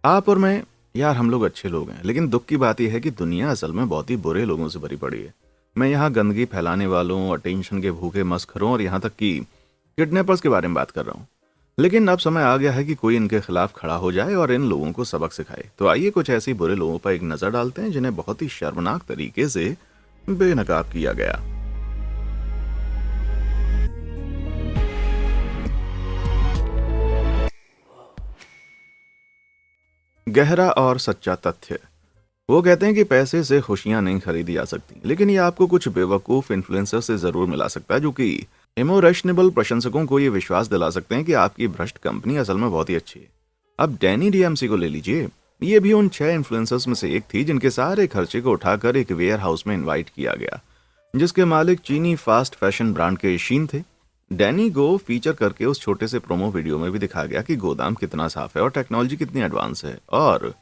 आप और मैं, यार हम लोग अच्छे लोग हैं, लेकिन दुख की बात यह है कि दुनिया असल में बहुत ही बुरे लोगों से भरी पड़ी है। मैं यहाँ गंदगी फैलाने वालों, अटेंशन के भूखे मस्खरों और यहाँ तक कि किडनैपर्स के बारे में बात कर रहा हूँ। लेकिन अब समय आ गया है कि कोई इनके खिलाफ खड़ा हो जाए और इन लोगों को सबक सिखाए। तो आइए कुछ ऐसे बुरे लोगों पर एक नज़र डालते हैं जिन्हें बहुत ही शर्मनाक तरीके से बेनकाब किया गया। गहरा और सच्चा तथ्य। वो कहते हैं कि पैसे से खुशियां नहीं खरीदी जा सकती, लेकिन ये आपको कुछ बेवकूफ इन्फ्लुएंसर से जरूर मिला सकता है जो कि इमोरेशनेबल प्रशंसकों को ये विश्वास दिला सकते हैं कि आपकी भ्रष्ट कंपनी असल में बहुत ही अच्छी है। अब डैनी डीएमसी को ले लीजिए। ये भी उन 6 इन्फ्लुएंसर्स में से एक थी जिनके सारे खर्चे को उठाकर एक वेयर हाउस में इन्वाइट किया गया, जिसके मालिक चीनी फास्ट फैशन ब्रांड के शीन थे। डैनी को फीचर करके उस छोटे से प्रोमो वीडियो में भी दिखाया गया कि गोदाम कितना साफ है और टेक्नोलॉजी कितनी एडवांस है और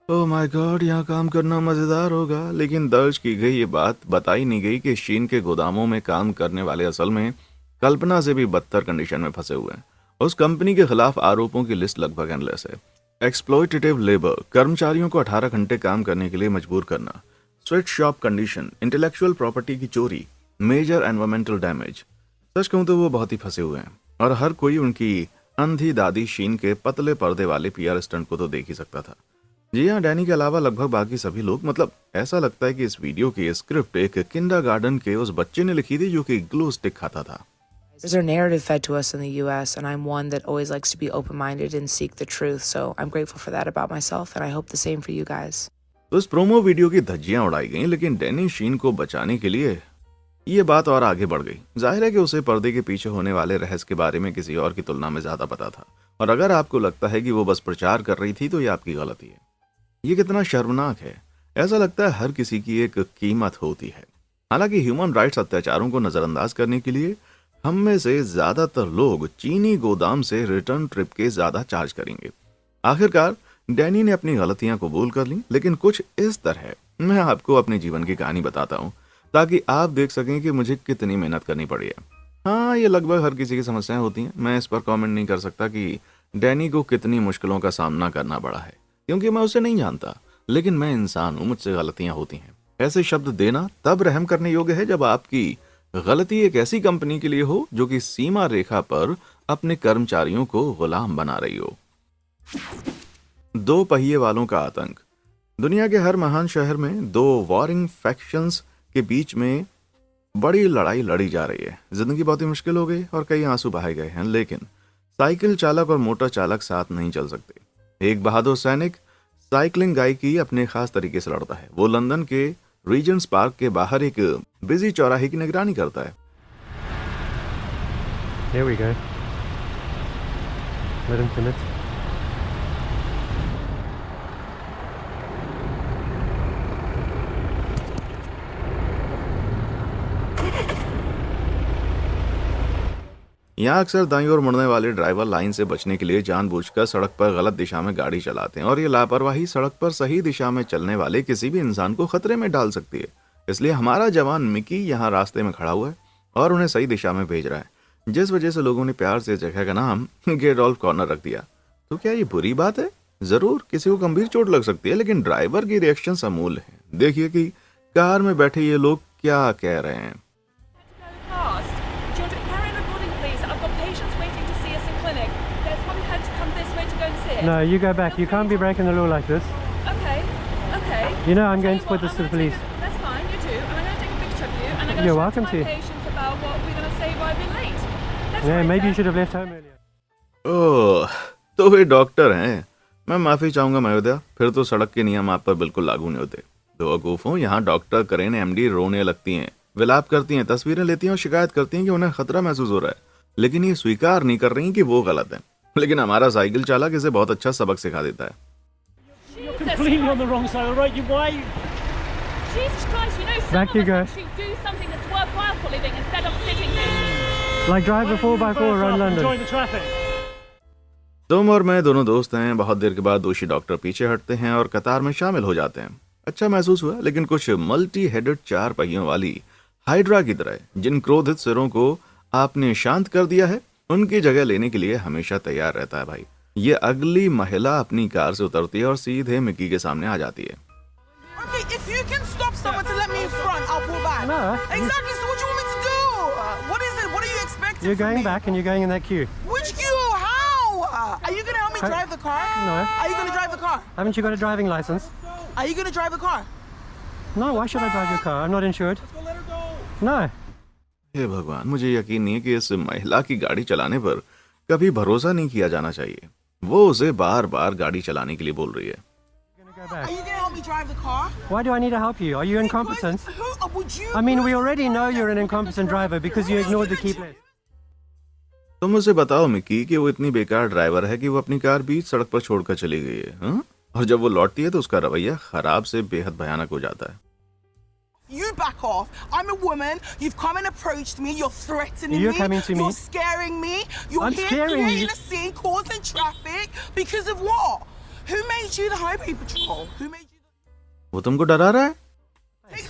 ओह माय गॉड, यहाँ काम करना मजेदार होगा। लेकिन दर्ज की गई ये बात बताई नहीं गई कि चीन के गोदामों में काम करने वाले असल में कल्पना से भी बदतर कंडीशन में फंसे हुए हैं। उस कंपनी के खिलाफ आरोपों की लिस्ट लगभग एंडलेस है। एक्सप्लॉयटेटिव लेबर, कर्मचारियों को 18 घंटे काम करने के लिए मजबूर करना, sweat shop condition, intellectual property की चोरी, मेजर एनवायरमेंटल डैमेज। सच कहूं तो वो बहुत ही फंसे हुए हैं और हर कोई उनकी अंधी दादी शीन के पतले पर्दे वाले पीआर स्टंट को तो देख ही सकता था। जी हाँ, डैनी के अलावा लगभग बाकी सभी लोग, मतलब ऐसा लगता है कि इस वीडियो की स्क्रिप्ट एक किंडरगार्टन के उस बच्चे ने लिखी थी जो कि ग्लू स्टिक खाता था। There's a narrative fed to us in the US, and I'm one that always likes to be open-minded and seek the truth, so I'm grateful for that about myself, and I hope the same for you guys. तो इस promo video की धज्जियां उड़ाई गईं, लेकिन Danny शीन को बचाने के लिए ये बात और आगे बढ़ गई। जाहिर है कि उसे पर्दे के पीछे होने वाले रहस्य के बारे में किसी और की तुलना में ज्यादा पता था, और अगर आपको लगता है कि वो बस प्रचार कर रही थी तो ये आपकी गलती है। ये कितना शर्मनाक है। ऐसा लगता है हर किसी की एक कीमत होती है। हालांकि ह्यूमन राइट्स अत्याचारों को नजरअंदाज करने के लिए हम में से ज्यादातर लोग चीनी गोदाम से रिटर्न ट्रिप के ज्यादा चार्ज करेंगे। आखिरकार डैनी ने अपनी गलतियां कबूल कर ली, लेकिन कुछ इस तरह मैं आपको अपने जीवन की कहानी बताता हूँ ताकि आप देख सकें कि मुझे कितनी मेहनत करनी पड़ी है। हाँ, ये लगभग हर किसी की समस्याएं होती हैं। मैं इस पर कमेंट नहीं कर सकता कि डैनी को कितनी मुश्किलों का सामना करना पड़ा है, क्योंकि मैं उसे नहीं जानता। लेकिन मैं इंसान हूं, मुझसे गलतियां होती हैं। ऐसे शब्द देना तब रहम करने योग्य है जब आपकी गलती एक ऐसी कंपनी के लिए हो जो कि सीमा रेखा पर अपने कर्मचारियों को गुलाम बना रही हो। 2 पहिए वालों का आतंक। दुनिया के हर महान शहर में 2 वॉरिंग फैक्शंस के बीच में बड़ी लड़ाई लड़ी जा रही है। जिंदगी बहुत ही मुश्किल हो गई और कई आंसू बहाए गए हैं, लेकिन साइकिल चालक और मोटर चालक साथ नहीं चल सकते। एक बहादुर सैनिक साइकिलिंग गाय की अपने खास तरीके से लड़ता है। वो लंदन के रीजेंट्स पार्क के बाहर एक बिजी चौराहे की निगरानी करता है। Here we go. Let him commit. यहाँ अक्सर दाईं ओर मुड़ने वाले ड्राइवर लाइन से बचने के लिए जानबूझकर सड़क पर गलत दिशा में गाड़ी चलाते हैं, और ये लापरवाही सड़क पर सही दिशा में चलने वाले किसी भी इंसान को खतरे में डाल सकती है। इसलिए हमारा जवान मिकी यहाँ रास्ते में खड़ा हुआ है और उन्हें सही दिशा में भेज रहा है, जिस वजह से लोगों ने प्यार से जगह का नाम गेडोल्फ कॉर्नर रख दिया। तो क्या ये बुरी बात है? जरूर, किसी को गंभीर चोट लग सकती है, लेकिन ड्राइवर की रिएक्शन अमूल्य है। देखिए कि कार में बैठे ये लोग क्या कह रहे हैं। No, you go back. You can't be breaking the law like this. Okay, okay. You know I'm Tell going you to put what, this to I'm the gonna police. take That's fine, you do. And I'm going to take a picture of you, and I'm going to You're show welcome to my to. patients about what we're going to say by being late. That's Yeah, right, maybe you sir. should have left home earlier. ओह, तो वे doctor हैं। मैं माफी चाहूंगा महोदया, फिर तो सड़क के नियम आप पर बिल्कुल लागू नहीं होते। बेवकूफों, यहाँ डॉक्टर करेन एमडी रोने लगती हैं, विलाप करती हैं, तस्वीरें लेती हैं और शिकायत करती हैं कि उन्हें खतरा महसूस हो रहा है, लेकिन ये स्वीकार नहीं कर रही कि वो गलत है। लेकिन हमारा साइकिल चालक इसे बहुत अच्छा सबक सिखा देता है। Jesus Completely on the wrong side of the road. You why? Jesus Christ, you know, some Back of you us go. actually do something that's worthwhile for living instead of sitting here. Like drive a 4x4 around London. Join the traffic. तुम और मैं दोनों दोस्त हैं। बहुत देर के बाद दोषी डॉक्टर पीछे हटते हैं और कतार में शामिल हो जाते हैं। अच्छा महसूस हुआ, लेकिन कुछ मल्टी हेडेड 4 पहियों वाली हाइड्रा की तरह जिन क्रोधित सिरों को आपने शांत कर दिया है, उनकी जगह लेने के लिए हमेशा तैयार रहता है भाई। ये अगली महिला अपनी कार से उतरती है और सीधे मिकी के सामने आ जाती है। Okay, if you can stop someone to let me in front, I'll pull back. No. Exactly. So what do you want me to do? What is it? What are you expecting? You're from going me? back and you're going in that queue. Which queue? How? Are you gonna help me Can- drive the car? No. Are you gonna drive the car? Haven't you got a driving license? Are you gonna drive the car? No, why should I drive your car? I'm not insured. No. हे भगवान, मुझे यकीन नहीं है कि इस महिला की गाड़ी चलाने पर कभी भरोसा नहीं किया जाना चाहिए। वो उसे बार बार गाड़ी चलाने के लिए बोल रही है। You're gonna go Are back. you gonna help me drive the car? Why do I need to help you? Are you incompetent? Because who would you? I mean, we already know you're an incompetent driver because you ignored the key plate. तो मुझे बताओ Mickey कि वो इतनी बेकार driver है कि वो अपनी कार बीच सड़क पर छोड़कर चली गई है, हाँ? और जब वो लौटती है तो उसका रवैया खराब से बेहद भयानक हो जाता है। You back off. I'm a woman. You've come and approached me. You're threatening You're me. coming to me. You're scaring me. You're I'm here scaring creating you. a scene, causing traffic because of what? Who made you the highway patrol? Who made you वो तुमको डरा रहा है? the...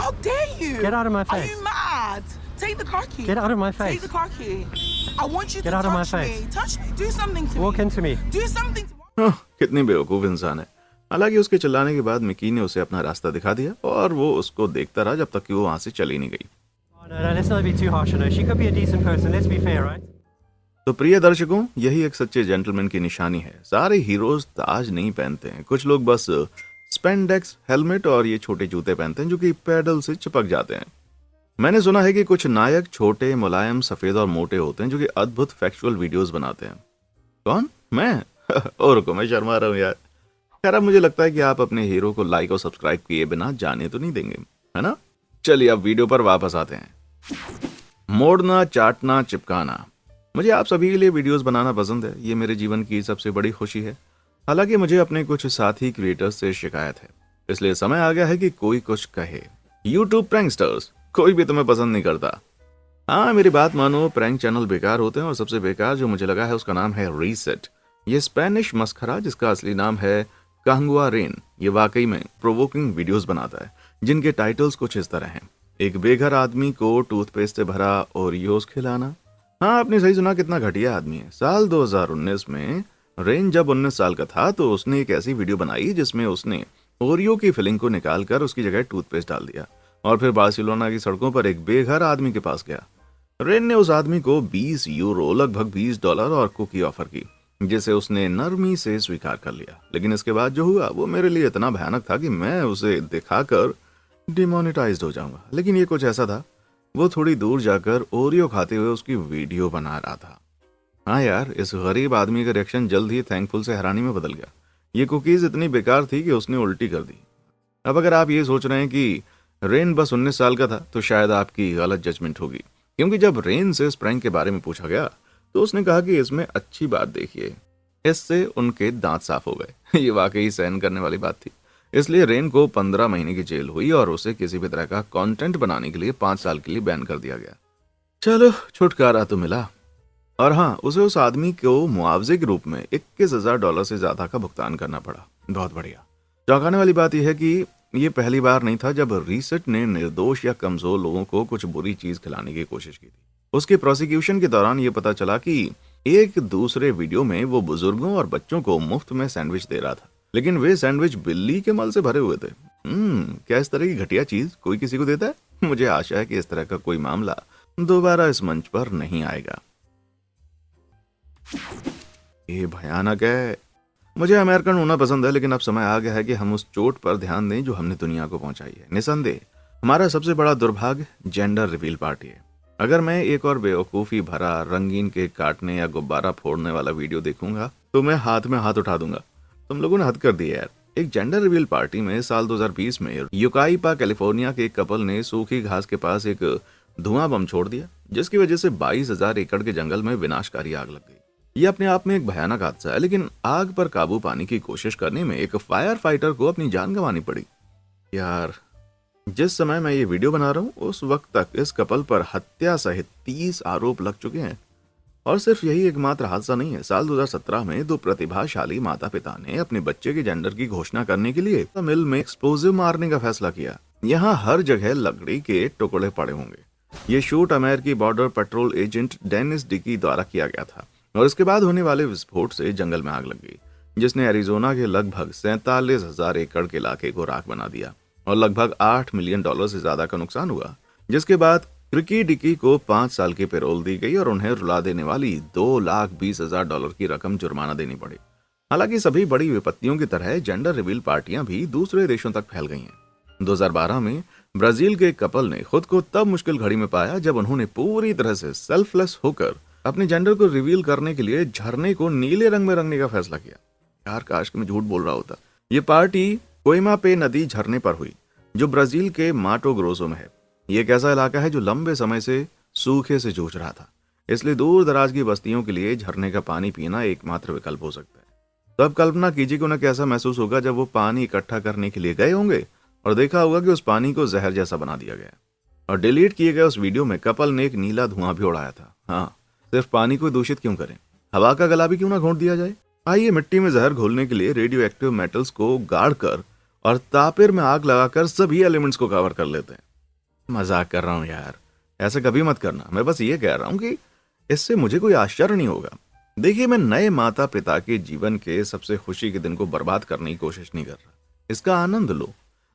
How dare you? Get out of my Are face. you mad? Take the car key. Get out of my Take face. the car key. I want you Get to out of my touch me. face. Touch me. Do something to Walk me. into me. Do something to me. हाँ, कितनी बेवकूफ इंसान है। हालांकि उसके चिल्लाने के बाद मिकी ने उसे अपना रास्ता दिखा दिया और वो उसको देखता रहा जब तक कि वो वहां से चली नहीं गई। Oh, no, let's not be too harsh on her. She could be a decent person. Let's be fair, right? तो प्रिय दर्शकों, यही एक सच्चे जेंटलमैन की निशानी है। सारे हीरोज ताज नहीं पहनते हैं, कुछ लोग बस स्पेंडेक्स, हेलमेट और ये छोटे जूते पहनते हैं जो कि पैडल से चिपक जाते हैं। मैंने सुना है कि कुछ नायक छोटे, मुलायम, सफेद और मोटे होते हैं जो कि अद्भुत फैक्चुअल वीडियोस बनाते हैं। कौन? मैं? और रुको, मैं शर्मा रहा हूँ यार। खैर, अब मुझे लगता है कि आप अपने हीरो को लाइक और सब्सक्राइब किए बिना जाने तो नहीं देंगे, है ना? चलिए अब वीडियो पर वापस आते हैं। मोड़ना, चाटना, चिपकाना। मुझे आप सभी के लिए वीडियोस बनाना पसंद है। ये मेरे जीवन की सबसे बड़ी खुशी है। हालांकि मुझे अपने कुछ साथी क्रिएटर्स से शिकायत है, इसलिए समय आ गया है कि कोई कुछ कहे। यूट्यूब प्रैंकस्टर्स, कोई भी तुम्हें पसंद नहीं करता। हाँ, मेरी बात मानो, प्रैंक चैनल बेकार होते हैं और सबसे बेकार जो मुझे लगा है उसका नाम है रीसेट। ये स्पेनिश मस्खरा, जिसका असली नाम है कांगुआ रेन, ये वाकई में प्रोवोकिंग वीडियोस बनाता है जिनके टाइटल्स कुछ इस तरह हैं। एक बेघर आदमी को टूथपेस्ट से भरा ओरियोस खिलाना। हाँ, आपने सही सुना, कितना घटिया आदमी है। साल 2019 में रेन जब 19 साल का था तो उसने एक ऐसी वीडियो बनाई जिसमें उसने ओरियो की फिलिंग को निकालकर उसकी जगह टूथपेस्ट डाल दिया और फिर बार्सिलोना की सड़कों पर एक बेघर आदमी के पास गया। रेन ने उस आदमी को 20 यूरो, लगभग $20 और कुकी ऑफर की, जिसे उसने नरमी से स्वीकार कर लिया। लेकिन इसके बाद जो हुआ वो मेरे लिए इतना भयानक था कि मैं उसे दिखाकर डिमोनेटाइज्ड हो जाऊंगा। लेकिन ये कुछ ऐसा था, वो थोड़ी दूर जाकर ओरियो खाते हुए उसकी वीडियो बना रहा था। हाँ यार, इस गरीब आदमी का रिएक्शन जल्द ही थैंकफुल से हैरानी में बदल गया। ये कुकीज इतनी बेकार थी कि उसने उल्टी कर दी। अब अगर आप ये सोच रहे हैं कि रेन बस 19 साल का था तो शायद आपकी गलत जजमेंट होगी, क्योंकि जब रेन से इस प्रैंक के बारे में पूछा गया तो उसने कहा कि इसमें अच्छी बात देखिए, इससे उनके दांत साफ हो गए। ये वाकई सहन करने वाली बात थी। इसलिए रेन को 15 महीने की जेल हुई और उसे किसी भी तरह का कंटेंट बनाने के लिए 5 साल के लिए बैन कर दिया गया। चलो, छुटकारा तो मिला। और हाँ, उसे उस आदमी को मुआवजे के रूप में $21,000 से ज्यादा का भुगतान करना पड़ा। बहुत बढ़िया। चौंकाने वाली बात यह है कि ये पहली बार नहीं था जब रीसेट ने निर्दोष या कमजोर लोगों को कुछ बुरी चीज खिलाने की कोशिश की थी। उसके प्रोसिक्यूशन के दौरान ये पता चला कि एक दूसरे वीडियो में वो बुजुर्गों और बच्चों को मुफ्त में सैंडविच दे रहा था, लेकिन वे सैंडविच बिल्ली के मल से भरे हुए थे। क्या इस तरह की घटिया चीज कोई किसी को देता है? मुझे आशा है कि इस तरह का कोई मामला दोबारा इस मंच पर नहीं आएगा। ये भयानक है। मुझे अमेरिकन होना पसंद है, लेकिन अब समय आ गया है कि हम उस चोट पर ध्यान दें जो हमने दुनिया को पहुंचाई है। निसंदेह हमारा सबसे बड़ा दुर्भाग्य जेंडर रिवील पार्टी है। अगर मैं एक और बेवकूफ़ी भरा रंगीन केक काटने या गुब्बारा फोड़ने वाला वीडियो देखूंगा तो मैं हाथ में हाथ उठा दूंगा। तुम लोगों ने हद कर दी है यार। एक जेंडर रिवील पार्टी में साल 2020 में युकाइपा कैलिफोर्निया के एक कपल ने सूखी घास के पास एक धुआं बम छोड़ दिया, जिसकी वजह से 22,000 एकड़ के जंगल में विनाशकारी आग लग गई। ये अपने आप में एक भयानक हादसा है, लेकिन आग पर काबू पाने की कोशिश करने में एक फायर फाइटर को अपनी जान गंवानी पड़ी। यार, जिस समय मैं ये वीडियो बना रहा हूँ उस वक्त तक इस कपल पर हत्या सहित 30 आरोप लग चुके हैं। और सिर्फ यही एकमात्र हादसा नहीं है। साल 2017 में 2 प्रतिभाशाली माता पिता ने अपने बच्चे के जेंडर की घोषणा करने के लिए मिल में एक्सप्लोजिव मारने का फैसला किया। यहाँ हर जगह लकड़ी के टुकड़े पड़े होंगे। ये शूट अमेरिकी border patrol agent Dennis Dickey द्वारा किया गया था। और इसके बाद होने वाले विस्फोट से जंगल में आग लग गई, जिसने एरिजोना के लगभग 47,000 एकड़ के इलाके को राख बना दिया और लगभग $8 मिलियन से ज्यादा का नुकसान हुआ। जिसके बाद क्रिकी डिकी को 5 साल की पैरोल दी गई और उन्हें रुला देने वाली $220,000 की रकम जुर्माना देनी पड़ी। हालांकि सभी बड़ी विपत्तियों की तरह जेंडर रिवील पार्टियां भी दूसरे देशों तक फैल गई हैं। 2012 में ब्राजील के एक कपल ने खुद को तब मुश्किल घड़ी में पाया जब उन्होंने पूरी तरह से सेल्फलेस होकर अपने जेंडर को रिवील करने के लिए झरने को नीले रंग में रंगने का फैसला किया। यार काश कि मैं झूठ बोल रहा होता। ये पार्टी कोइमा पे नदी झरने पर हुई, जो ब्राजील के माटो ग्रोसो में है। ये एक ऐसा इलाका है जो लंबे समय से सूखे से जूझ रहा था, इसलिए दूर दराज की बस्तियों के लिए झरने का पानी पीना एकमात्र विकल्प हो सकता है। तो अब कल्पना कीजिए कि उन्हें कैसा महसूस होगा जब वो पानी इकट्ठा करने के लिए गए होंगे और देखा होगा कि उस पानी को जहर जैसा बना दिया गया। और डिलीट किए गए उस वीडियो में कपल ने एक नीला धुआं भी उड़ाया था। हाँ, सिर्फ पानी को दूषित क्यों करें, हवा का गला भी क्यों ना घोंट दिया जाए। आइए मिट्टी में जहर घोलने के लिए रेडियो एक्टिव मेटल्स को गाड़ कर और तापेर में आग लगाकर सभी एलिमेंट्स को कवर कर लेते हैं। मजाक कर रहा हूं यार, ऐसा कभी मत करना। मैं बस ये कह रहा हूं कि इससे मुझे कोई आश्चर्य नहीं होगा। देखिए, मैं नए माता पिता के जीवन के सबसे खुशी के दिन को बर्बाद करने की कोशिश नहीं कर रहा। इसका आनंद लो,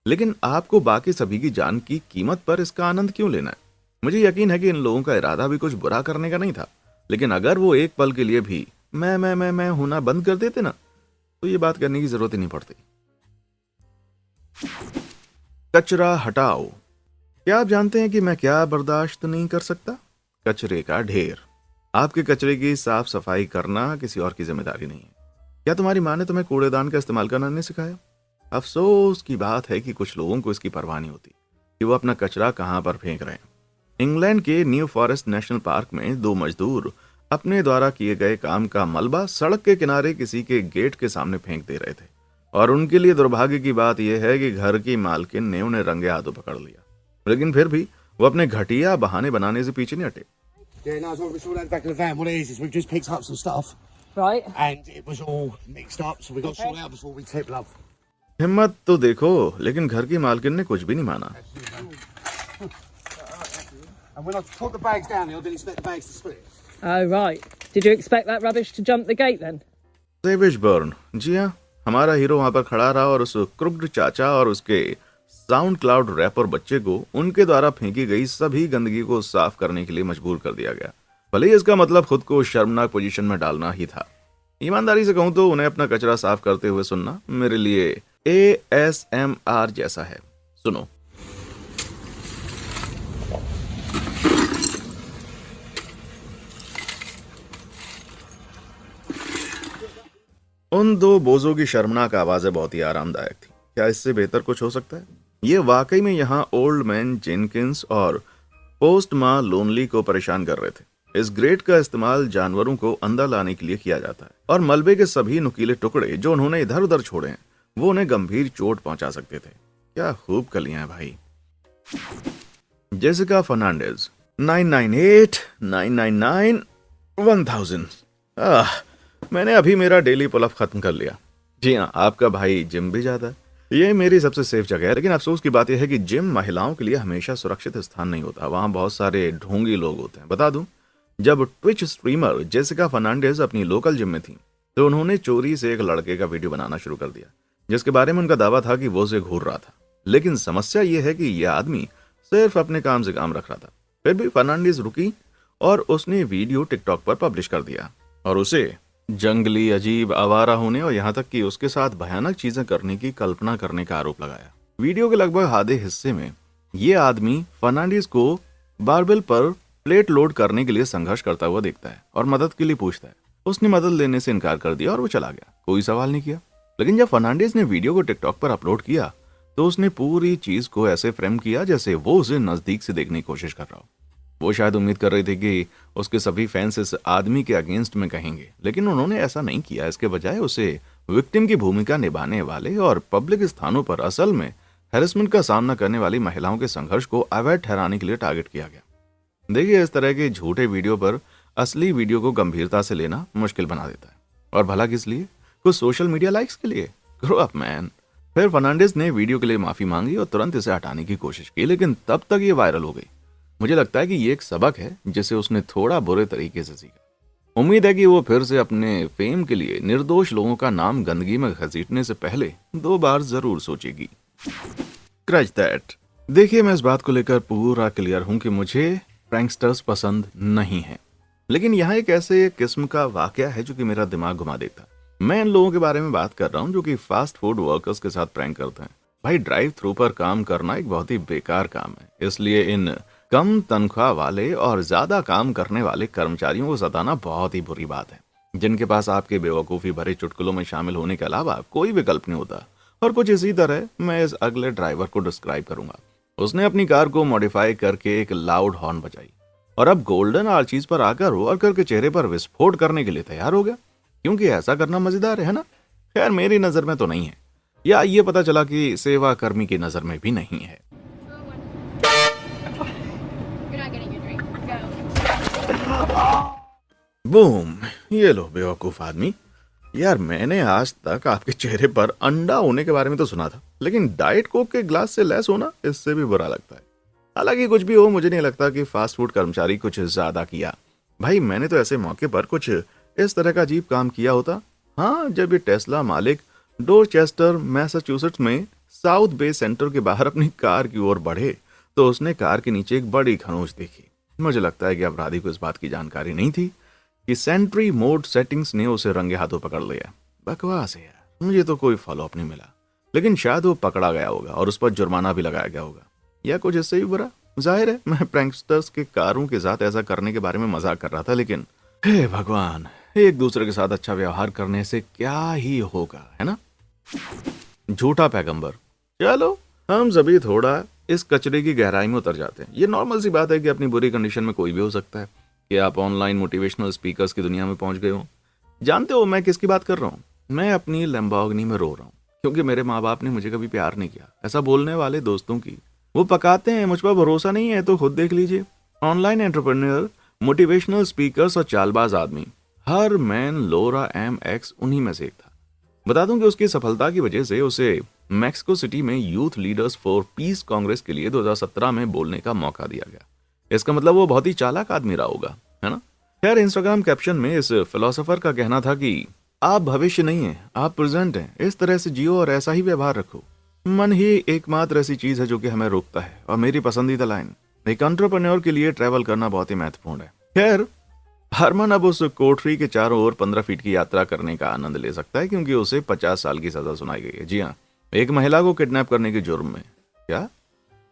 लेकिन आपको बाकी सभी की जान की कीमत पर इसका आनंद क्यों लेना है। मुझे यकीन है कि इन लोगों का इरादा भी कुछ बुरा करने का नहीं था, लेकिन अगर वो एक पल के लिए भी मैं होना बंद कर देते ना, तो ये बात करने की जरूरत ही नहीं पड़ती। कचरा हटाओ। क्या आप जानते हैं कि मैं क्या बर्दाश्त नहीं कर सकता? कचरे का ढेर। आपके कचरे की साफ सफाई करना किसी और की जिम्मेदारी नहीं है। क्या तुम्हारी माँ ने तुम्हें कूड़ेदान का इस्तेमाल करना नहीं सिखाया? अफसोस की बात है कि कुछ लोगों को इसकी परवाह नहीं होती कि वो अपना कचरा कहां पर फेंक रहे हैं। इंग्लैंड के न्यू फॉरेस्ट नेशनल पार्क में 2 मजदूर अपने द्वारा किए गए काम का मलबा सड़क के किनारे किसी के गेट के सामने फेंक दे रहे थे, और उनके लिए दुर्भाग्य की बात यह है कि घर की मालकिन ने उन्हें रंगे हाथों पकड़ लिया, लेकिन फिर भी वो अपने घटिया बहाने बनाने से पीछे नहीं हटे। Yeah, no, it's all at the back of the van. What it is we've just picked up some stuff. Right. And it was all mixed up, so we got to sort it out before we tip, love. हिम्मत तो देखो, लेकिन घर की मालकिन ने कुछ भी नहीं माना। And when I put the bags down here, I didn't expect the bags to split. Oh, right. Did you expect that rubbish to jump the gate then? Savage burn. जी हाँ, हमारा हीरो वहां पर खड़ा रहा और उस क्रुक्ड चाचा और उसके साउंड क्लाउड रैपर बच्चे को उनके द्वारा फेंकी गई सभी गंदगी को साफ करने के लिए मजबूर कर दिया गया। भले ही इसका मतलब खुद को शर्मनाक पोजीशन में डालना ही था। ईमानदारी से कहूं तो उन्हें अपना कचरा साफ करते हुए सुनना मेरे लिए ASMR जैसा है। सुनो। उन 2 बोझों की शर्मनाक आवाजें बहुत ही आरामदायक थी। क्या इससे बेहतर कुछ हो सकता है? ये वाकई में यहाँ ओल्ड मैन जेनकिंस और पोस्ट माँ लोनली को परेशान कर रहे थे। इस ग्रेट का इस्तेमाल जानवरों को अंदर लाने के लिए किया जाता है, और मलबे के सभी नुकीले टुकड़े जो उन्होंने इधर उधर छोड़े हैं वो उन्हें गंभीर चोट पहुंचा सकते थे। क्या खूब कलियां हैं भाई। जेसिका फर्नांडिस 998 999 1000। मैंने अभी मेरा डेली पुलअप खत्म कर लिया। जी हाँ, आपका भाई जिम भी जाता है। ये मेरी सबसे सेफ जगह है, लेकिन अफसोस की बात यह है कि जिम महिलाओं के लिए हमेशा सुरक्षित स्थान नहीं होता। वहां बहुत सारे ढोंगी लोग होते हैं। बता दूं, जब ट्विच स्ट्रीमर जेसिका फर्नांडिस अपनी लोकल जिम में थी तो उन्होंने चोरी से एक लड़के का वीडियो बनाना शुरू कर दिया, जिसके बारे में उनका दावा था कि वो उसे घूर रहा था। लेकिन समस्या यह है कि यह आदमी सिर्फ अपने काम से काम रख रहा था। फिर भी फर्नांडिस रुकी और उसने वीडियो टिकटॉक पर पब्लिश कर दिया और उसे जंगली, अजीब, आवारा होने और यहाँ तक कि उसके साथ भयानक चीजें करने की कल्पना करने का आरोप लगाया। वीडियो के लगभग आधे हिस्से में ये आदमी फर्नांडिस को बारबेल पर प्लेट लोड करने के लिए संघर्ष करता हुआ देखता है और मदद के लिए पूछता है। उसने मदद लेने से इनकार कर दिया और वो चला गया, कोई सवाल नहीं किया। लेकिन जब फर्नांडिस ने वीडियो को टिकटॉक पर अपलोड किया तो उसने पूरी चीज को ऐसे फ्रेम किया जैसे वो उसे नजदीक से देखने की कोशिश कर रहा हो। वो शायद उम्मीद कर रही थी कि उसके सभी फैंस इस आदमी के अगेंस्ट में कहेंगे, लेकिन उन्होंने ऐसा नहीं किया। इसके बजाय उसे विक्टिम की भूमिका निभाने वाले और पब्लिक स्थानों पर असल में हैरेसमेंट का सामना करने वाली महिलाओं के संघर्ष को अवैध ठहराने के लिए टारगेट किया गया। देखिए, इस तरह के झूठे वीडियो पर असली वीडियो को गंभीरता से लेना मुश्किल बना देता है। और भला किस लिए? कुछ सोशल मीडिया लाइक्स के लिए? Grow up man. फिर फर्नांडिस ने वीडियो के लिए माफी मांगी और तुरंत इसे हटाने की कोशिश की, लेकिन तब तक ये वायरल हो गई। मुझे लगता है कि ये एक सबक है जिसे उसने थोड़ा बुरे तरीके से सीखा। उम्मीद है कि वो फिर से अपने फेम के लिए निर्दोष लोगों का नाम गंदगी में घसीटने से पहले 2 बार जरूर सोचेगी। Creche that. देखिए, मैं इस बात को लेकर पूरा क्लियर हूं कि मुझे प्रैंकस्टर्स पसंद नहीं है, लेकिन यहाँ एक ऐसे किस्म का वाकया है जो कि मेरा दिमाग घुमा देता है। मैं इन लोगों के बारे में बात कर रहा हूँ जो कि फास्ट फूड वर्कर्स के साथ प्रैंक करते हैं। भाई, ड्राइव थ्रू पर काम करना एक बहुत ही बेकार काम है, इसलिए इन कम तनख्वाह वाले और ज्यादा काम करने वाले कर्मचारियों को सताना बहुत ही बुरी बात है, जिनके पास आपके बेवकूफ़ी भरे चुटकुलों में शामिल होने के अलावा कोई विकल्प नहीं होता। और कुछ इसी तरह मैं इस अगले ड्राइवर को डिस्क्राइब करूंगा। उसने अपनी कार को मॉडिफाई करके एक लाउड हॉर्न बजाई और अब गोल्डन आर्चीज पर आकर वर्कर के चेहरे पर विस्फोट करने के लिए तैयार हो गया, क्योंकि ऐसा करना मजेदार है ना। खैर, मेरी नजर में तो नहीं है, या ये पता चला कि सेवा कर्मी की नजर में भी नहीं है। बूम, ये लो बेवकूफ आदमी। यार, मैंने आज तक आपके चेहरे पर अंडा होने के बारे में तो सुना था, लेकिन डाइट कोक के ग्लास से लैस होना इससे भी बुरा लगता है। हालांकि कुछ भी हो, मुझे नहीं लगता कि फास्ट फूड कर्मचारी कुछ ज्यादा किया। भाई, मैंने तो ऐसे मौके पर कुछ इस तरह का अजीब काम किया होता। हाँ, जब ये टेस्ला मालिक डोरचेस्टर मैसाचुसेट्स में साउथ बे सेंटर के बाहर अपनी कार की ओर बढ़े तो उसने कार के नीचे एक बड़ी खरोंच देखी। मुझे लगता है कि अपराधी को इस बात की जानकारी नहीं थी कि सेंट्री मोड सेटिंग्स ने उसे रंगे हाथों पकड़ लिया। बकवास है यार, मुझे तो कोई फॉलोअप नहीं मिला, लेकिन शायद वो पकड़ा गया होगा और उस पर जुर्माना भी लगाया गया होगा, या कुछ इससे भी बुरा। जाहिर है, मैं प्रैंकस्टर्स के कारों के साथ ऐसा करने के बारे में मजाक कर रहा था, लेकिन हे भगवान, एक दूसरे के साथ अच्छा व्यवहार करने से क्या ही होगा, है ना। झूठा पैगंबर। चलो, हम सभी थोड़ा इस कचरे की गहराई में उतर जाते हैं। ये नॉर्मल सी बात है कि अपनी बुरी कंडीशन में कोई भी हो सकता है, कि आप ऑनलाइन मोटिवेशनल स्पीकर्स की दुनिया में पहुंच गए हो। जानते हो मैं किसकी बात कर रहा हूँ? मैं अपनी लैम्बोर्गिनी में रो रहा हूँ, क्योंकि मेरे माँ बाप ने मुझे कभी प्यार नहीं किया। ऐसा बोलने वाले दोस्तों की वो पकाते हैं, मुझ पर भरोसा नहीं है तो खुद देख लीजिए। ऑनलाइन एंटरप्रेन्योर, मोटिवेशनल स्पीकर्स और चालबाज आदमी, हर मैन लोरा MX उन्हीं में से एक था। बता दूं कि उसकी सफलता की वजह से उसे मैक्सिको सिटी में youth leaders for piece Congress के लिए 2017 में बोलने का मौका दिया गया। इसका मतलब वो बहुत ही चालाक आदमी रहा होगा, है ना। खैर, इंस्टाग्राम कैप्शन में इस फिलोसोफर का कहना था कि आप भविष्य नहीं है, आप प्रेजेंट हैं। इस तरह से जियो और ऐसा ही व्यवहार रखो। मन ही एकमात्र ऐसी चीज है जो कि हमें रोकता है। और मेरी पसंदीदा लाइन, एक एंटरप्रेन्योर के लिए ट्रैवल करना बहुत ही महत्वपूर्ण है। खैर, हरमन अब उस कोठरी के चारों ओर 15 फीट की यात्रा करने का आनंद ले सकता है, क्योंकि उसे 50 साल की सजा सुनाई गई है। जी हाँ, एक महिला को किडनैप करने के जुर्म में। क्या?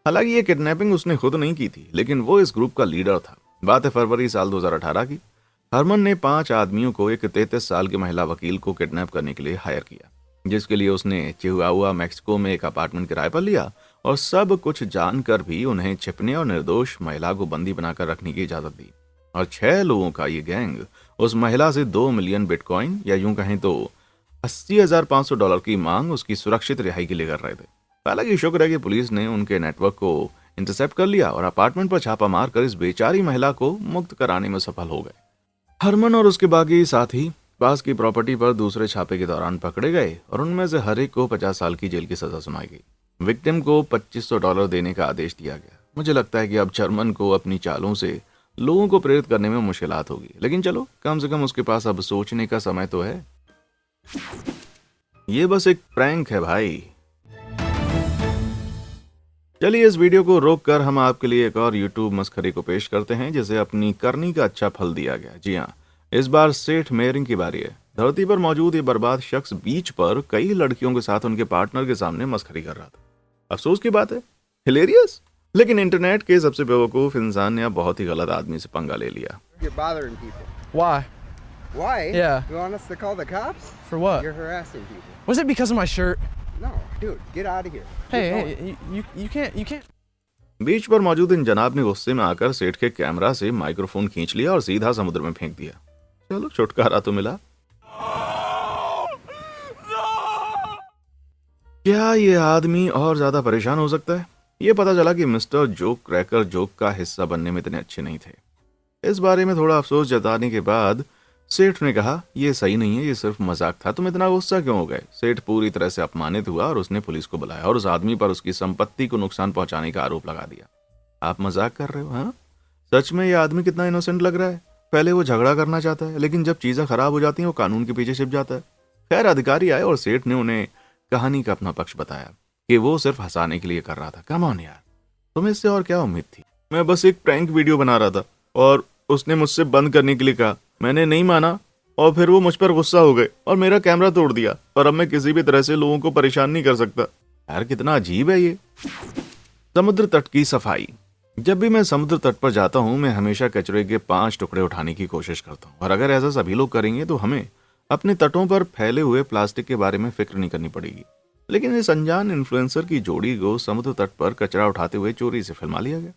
हालांकि ये किडनैपिंग उसने खुद नहीं की थी, लेकिन वो इस ग्रुप का लीडर था। बात है फरवरी साल 2018 की। हरमन ने 5 आदमियों को एक 33 साल की महिला वकील को किडनैप करने के लिए हायर किया, जिसके लिए उसने चिहुआहुआ मैक्सिको में एक अपार्टमेंट किराए पर लिया और सब कुछ जानकर भी उन्हें छिपने और निर्दोष महिला को बंदी बनाकर रखने की इजाजत दी। और 6 लोगों का ये गैंग उस महिला से 2 मिलियन बिटकॉइन, या यूं कहें तो $80,500 की मांग उसकी सुरक्षित रिहाई के लिए कर रहे थे। हालांकि शुक्र है कि पुलिस ने उनके नेटवर्क को इंटरसेप्ट कर लिया और अपार्टमेंट पर छापा मारकर इस बेचारी महिला को मुक्त कराने में सफल हो गए। हरमन और उसके बाकी साथी पास की प्रॉपर्टी पर दूसरे छापे के दौरान पकड़े गए और उनमें से हर एक को 50 साल की जेल की सजा सुनाई गई। विक्टिम को $2500 देने का आदेश दिया गया। मुझे लगता है कि अब हरमन को अपनी चालों से लोगों को प्रेरित करने में मुश्किलात होगी, लेकिन चलो, कम से कम उसके पास अब सोचने का समय तो है। ये बस एक प्रैंक है भाई। चलिए, इस वीडियो को रोककर हम आपके लिए एक और यूट्यूब मस्खरी को पेश करते हैं, जिसे अपनी करनी का अच्छा फल दिया गया। जी हाँ, इस बार सेठ मेयरिंग की बारी है। धरती पर मौजूद ये बर्बाद शख्स बीच पर कई लड़कियों के साथ उनके पार्टनर के सामने मस्खरी कर रहा था। अफसोस की बात है, हिलेरियस, लेकिन इंटरनेट के सबसे बेवकूफ इंसान ने अब बहुत ही गलत आदमी से पंगा ले लिया। You're bothering people. Why? Why? Yeah. You want us to call the cops? For what? You're harassing people. Was it because of my shirt? No, dude, get out of here. Hey, Keep going. hey, you can't. बीच पर मौजूद इन जनाब ने गुस्से में आकर सेठ के camera से माइक्रोफोन खींच लिया और सीधा समुद्र में फेंक दिया। चलो, छुटकारा तो मिला। क्या ये आदमी और ज्यादा परेशान हो सकता है? ये पता चला कि मिस्टर जोक क्रैकर जोक का हिस्सा बनने में इतने अच्छे नहीं थे। इस बारे में थोड़ा अफसोस जताने के बाद सेठ ने कहा, ये सही नहीं है, ये सिर्फ मजाक था। तुम इतना गुस्सा क्यों हो गए? सेठ पूरी तरह से अपमानित हुआ और उसने पुलिस को बुलाया और उस आदमी पर उसकी संपत्ति को नुकसान पहुंचाने का आरोप लगा दिया। आप मजाक कर रहे हो? हाँ, सच में ये आदमी कितना इनोसेंट लग रहा है। पहले वो झगड़ा करना चाहता है, लेकिन जब चीजें खराब हो जाती हैं वो कानून के पीछे छिप जाता है। खैर अधिकारी आए और सेठ ने उन्हें कहानी का अपना पक्ष बताया कि वो सिर्फ हंसाने के लिए कर रहा था। कम ऑन यार, तुम्हें इससे और क्या उम्मीद थी? मैं बस एक प्रैंक वीडियो बना रहा था और उसने मुझसे बंद करने के लिए कहा। मैंने नहीं माना और फिर वो मुझ पर गुस्सा हो गए और मेरा कैमरा तोड़ दिया और अब मैं किसी भी तरह से लोगों को परेशान नहीं कर सकता। यार कितना अजीब है ये। समुद्र तट की सफाई। जब भी मैं समुद्र तट पर जाता हूँ मैं हमेशा कचरे के 5 टुकड़े उठाने की कोशिश करता हूँ, और अगर ऐसा सभी लोग करेंगे तो हमें अपने तटों पर फैले हुए प्लास्टिक के बारे में फिक्र नहीं करनी पड़ेगी। लेकिन इस अनजान इन्फ्लुएंसर की जोड़ी को समुद्र तट पर कचरा उठाते हुए चोरी से फिल्मा लिया गया,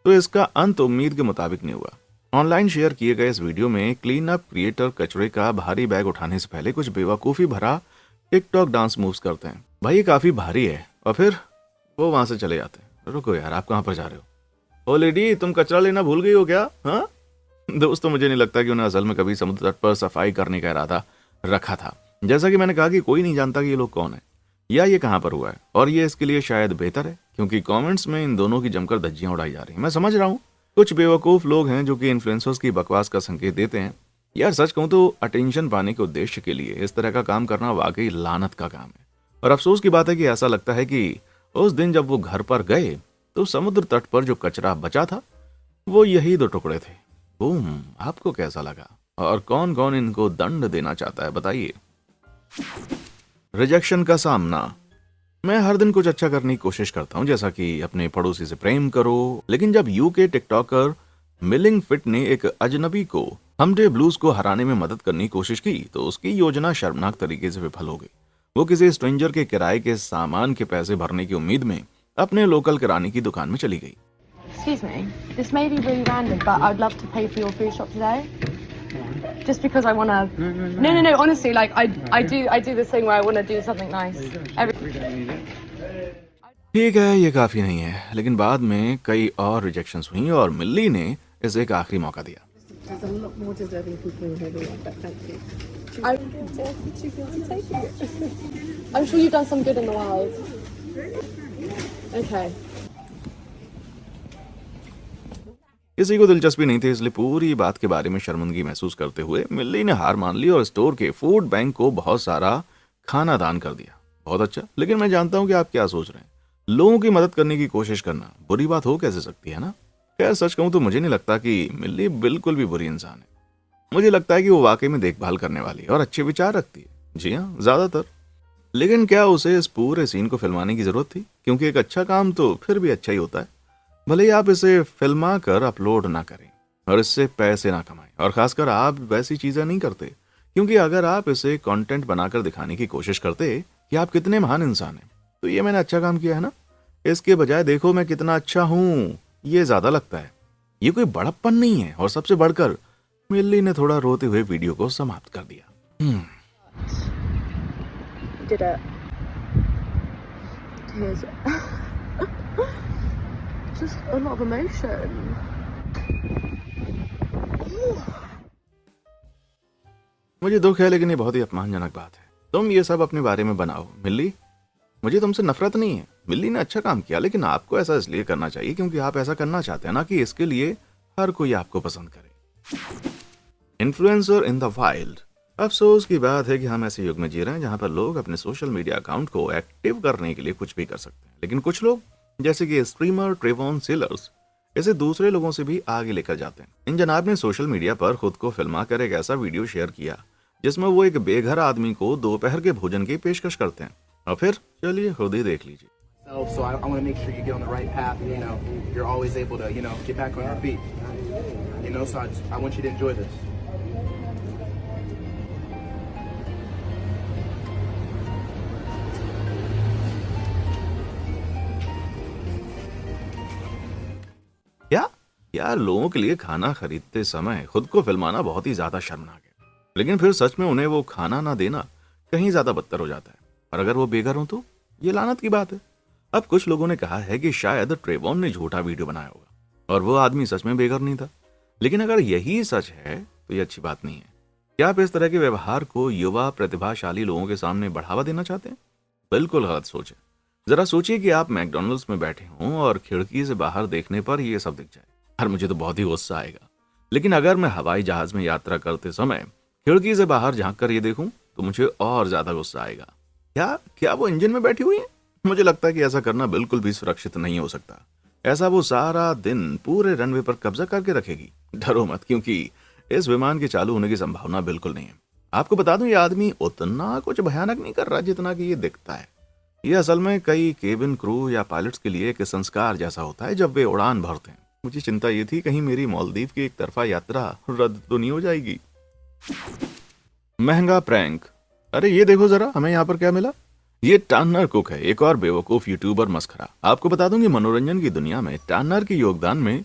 तो इसका अंत उम्मीद के मुताबिक नहीं हुआ। ऑनलाइन शेयर किए गए इस वीडियो में क्लीन अप क्रिएटर कचरे का भारी बैग उठाने से पहले कुछ बेवकूफ़ी भरा टिकटॉक डांस मूव्स करते हैं। भाई ये काफ़ी भारी है, और फिर वो वहां से चले जाते हैं। रुको यार, आप कहाँ पर जा रहे हो? ओ लेडी, तुम कचरा लेना भूल गई हो क्या? हाँ दोस्तों, मुझे नहीं लगता कि उन्हें असल में कभी समुद्र तट पर सफाई करने का इरादा रखा था। जैसा कि मैंने कहा कि कोई नहीं जानता कि ये लोग कौन है या ये कहाँ पर हुआ है, और ये इसके लिए शायद बेहतर है क्योंकि कमेंट्स में इन दोनों की जमकर धज्जियां उड़ाई जा रही हैं। मैं समझ रहा हूँ कुछ बेवकूफ़ लोग हैं जो कि इन्फ्लुएंसर्स की बकवास का संकेत देते हैं। यार सच कहूँ तो अटेंशन पाने के उद्देश्य के लिए इस तरह का काम करना वाकई लानत का काम है। और अफसोस की बात है कि ऐसा लगता है कि उस दिन जब वो घर पर गए तो समुद्र तट पर जो कचरा बचा था वो यही 2 टुकड़े थे। बूम, आपको कैसा लगा और कौन कौन इनको दंड देना चाहता है बताइए। रिजेक्शन का सामना। मैं हर दिन कुछ अच्छा करने की कोशिश करता हूं, जैसा कि अपने पड़ोसी से प्रेम करो, लेकिन जब यूके टिकटॉकर मिलिंग फिट ने एक अजनबी को हमडे ब्लूज को हराने में मदद करने की कोशिश की तो उसकी योजना शर्मनाक तरीके से विफल हो गई। वो किसी स्ट्रेंजर के किराए के सामान के पैसे भरने की उम्मीद में अपने लोकल किराने की दुकान में चली गई। Excuse me, this may be really random, but I'd love to pay for your food shop today. Just because I wanna. No. Honestly, like I do this thing where I wanna do something nice. ठीक है, ये काफी नहीं है, लेकिन बाद में कई और रिजेक्शंस हुई और मिल्ली ने इसे एक आखिरी मौका दिया। I'm sure you've done some good in the world. Okay. किसी को दिलचस्पी नहीं थी, इसलिए पूरी बात के बारे में शर्मिंदगी महसूस करते हुए मिल्ली ने हार मान ली और स्टोर के फूड बैंक को बहुत सारा खाना दान कर दिया। बहुत अच्छा, लेकिन मैं जानता हूं कि आप क्या सोच रहे हैं। लोगों की मदद करने की कोशिश करना बुरी बात हो कैसे सकती है ना? खैर सच कहूं तो मुझे नहीं लगता कि मिल्ली बिल्कुल भी बुरी इंसान है। मुझे लगता है कि वो वाकई में देखभाल करने वाली है और अच्छे विचार रखती है। जी हाँ, ज्यादातर। लेकिन क्या उसे इस पूरे सीन को फिल्माने की जरूरत थी? क्योंकि एक अच्छा काम तो फिर भी अच्छा ही होता है, भले ही आप इसे फिल्मा कर अपलोड ना करें और इससे पैसे ना कमाएं, और खासकर आप वैसी चीजें नहीं करते, क्योंकि अगर आप इसे कंटेंट बनाकर दिखाने की कोशिश करते कि आप कितने महान इंसान हैं तो ये मैंने अच्छा काम किया है ना, इसके बजाय देखो मैं कितना अच्छा हूं, ये ज्यादा लगता है। ये कोई बड़प्पन नहीं है। और सबसे बढ़कर मिल्ली ने थोड़ा रोते हुए वीडियो को समाप्त कर दिया। Did it. Tears. Just a lot of emotion. मुझे दुख है, लेकिन ये बहुत ही अपमानजनक बात है। तुम ये सब अपने बारे में बनाओ मिल्ली, मुझे तुमसे नफरत नहीं है। मिल्ली ने अच्छा काम किया, लेकिन आपको ऐसा इसलिए करना चाहिए क्योंकि आप ऐसा करना चाहते हैं, ना कि इसके लिए हर कोई आपको पसंद करे। Influencer in the wild. अफसोस की बात है कि हम ऐसे युग में जी रहे हैं जहां पर लोग अपने सोशल मीडिया अकाउंट को एक्टिव करने के लिए कुछ भी कर सकते हैं, लेकिन कुछ लोग जैसे कि स्ट्रीमर ट्रेवॉन सेलर्स इसे दूसरे लोगों से भी आगे लेकर जाते हैं। इन जनाब ने सोशल मीडिया पर खुद को फिल्मा कर एक ऐसा वीडियो शेयर किया जिसमें वो एक बेघर आदमी को दोपहर के भोजन की पेशकश करते हैं, और फिर चलिए खुद ही देख लीजिए। So I want to make sure you get on the right path, and you're always able to get back on your feet. So I want you to enjoy this. क्या यार, लोगों के लिए खाना खरीदते समय खुद को फिल्माना बहुत ही ज्यादा शर्मनाक है, लेकिन फिर सच में उन्हें वो खाना ना देना कहीं ज्यादा बदतर हो जाता है। और अगर वो बेघर हो तो ये लानत की बात है। अब कुछ लोगों ने कहा है कि शायद ट्रेवॉन ने झूठा वीडियो बनाया होगा और वो आदमी सच में बेघर नहीं था, लेकिन अगर यही सच है तो ये अच्छी बात नहीं है। क्या आप इस तरह के व्यवहार को युवा प्रतिभाशाली लोगों के सामने बढ़ावा देना चाहते हैं? बिल्कुल गलत सोच है। जरा सोचिए कि आप मैकडॉनल्ड्स में बैठे हों और खिड़की से बाहर देखने पर ये सब दिख जाए। और मुझे तो बहुत ही गुस्सा आएगा। लेकिन अगर मैं हवाई जहाज में यात्रा करते समय खिड़की से बाहर झांक कर ये देखूं तो मुझे और ज्यादा गुस्सा आएगा। क्या वो इंजन में बैठी हुई है? मुझे लगता है कि ऐसा करना बिल्कुल भी सुरक्षित नहीं हो सकता। ऐसा वो सारा दिन पूरे रनवे पर कब्जा करके रखेगी। डरो मत, क्योंकि इस विमान के चालू होने की संभावना बिल्कुल नहीं है। आपको बता दूं, ये आदमी उतना कुछ भयानक नहीं कर रहा जितना कि ये दिखता है। ये असल में कई केबिन क्रू या पायलट्स के लिए एक संस्कार जैसा होता है जब वे उड़ान भरते हैं। मुझे चिंता ये थी कहीं मेरी मालदीव की एक तरफा यात्रा रद्द तो नहीं हो जाएगी। महंगा प्रैंक। अरे ये देखो जरा, हमें यहाँ पर क्या मिला। ये टर्नर कुक है, एक और बेवकूफ यूट्यूबर मस्खरा। आपको बता दूं कि मनोरंजन की दुनिया में टर्नर के योगदान में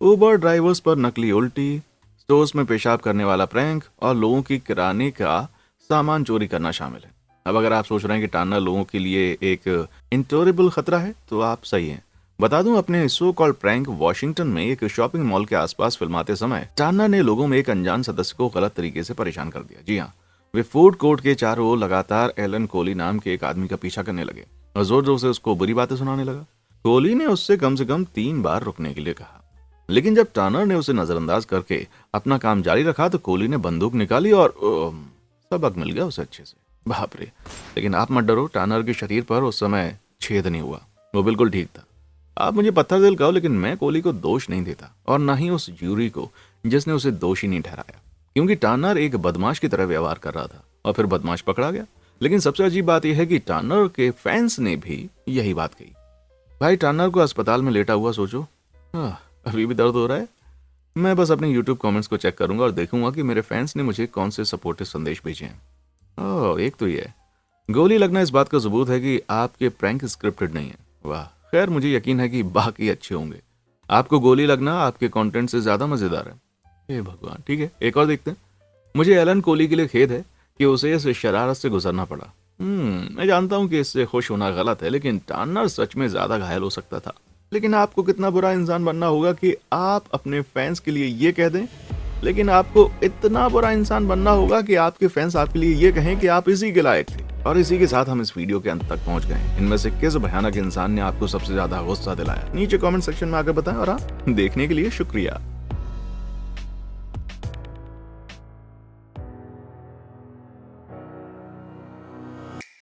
उबर ड्राइवर्स पर नकली उल्टी, स्टोर्स में पेशाब करने वाला प्रैंक और लोगों की किराने का सामान चोरी करना शामिल है। अब अगर आप सोच रहे हैं कि टर्नर लोगों के लिए एक इंटोरेबल खतरा है तो आप सही हैं। बता दूं, अपने सो कॉल्ड प्रैंक वॉशिंगटन में एक शॉपिंग मॉल के आसपास फिल्माते समय टर्नर ने लोगों में एक अनजान सदस्य को गलत तरीके से परेशान कर दिया। जी हाँ, वे फूड कोर्ट के चारों ओर लगातार एलन कोली नाम के एक आदमी का पीछा करने लगे और जोर जोर से उसको बुरी बातें सुनाने लगा। कोली ने उससे कम से कम 3 बार रुकने के लिए कहा, लेकिन जब टर्नर ने उसे नजरअंदाज करके अपना काम जारी रखा तो कोली ने बंदूक निकाली और सबक मिल गया उसे अच्छे से। बाप रे। लेकिन आप मत डरो, टर्नर के शरीर पर उस समय छेद नहीं हुआ, वो बिल्कुल ठीक था। आप मुझे पत्थर दिल कहो, लेकिन मैं कोली को दोष नहीं देता और न ही उस ज्यूरी को जिसने उसे दोषी नहीं ठहराया, क्योंकि टर्नर एक बदमाश की तरह व्यवहार कर रहा था और फिर बदमाश पकड़ा गया। लेकिन सबसे अजीब बात यह है कि टर्नर के फैंस ने भी यही बात कही। भाई, टर्नर को अस्पताल में लेटा हुआ सोचो, अभी भी दर्द हो रहा है। मैं बस अपने YouTube कमेंट्स को चेक करूंगा और देखूंगा कि मेरे फैंस ने मुझे कौन से सपोर्टिव संदेश भेजे हैं। एक तो ये गोली लगना इस बात का सबूत है कि आपके प्रैंक स्क्रिप्टेड नहीं है। वाह, खैर मुझे यकीन है कि बाकी अच्छे होंगे। आपको गोली लगना आपके कंटेंट से ज्यादा मजेदार है। हे भगवान। ठीक है, एक और देखते हैं। मुझे एलन कोली के लिए खेद है कि उसे इस शरारत से गुजरना पड़ा। मैं जानता हूं कि इससे खुश होना गलत है, लेकिन टर्नर सच में ज्यादा घायल हो सकता था। लेकिन आपको कितना बुरा इंसान बनना होगा कि आप अपने फैंस के लिए ये कह दें, लेकिन आपको इतना बुरा इंसान बनना होगा कि आपके फैंस आपके लिए ये कहें कि आप इसी के लायक थे। और इसी के साथ हम इस वीडियो के अंत तक पहुंच गए। इनमें से किस भयानक इंसान ने आपको सबसे ज्यादा गुस्सा दिलाया, नीचे कमेंट सेक्शन में आकर बताएं। और हाँ, देखने के लिए शुक्रिया।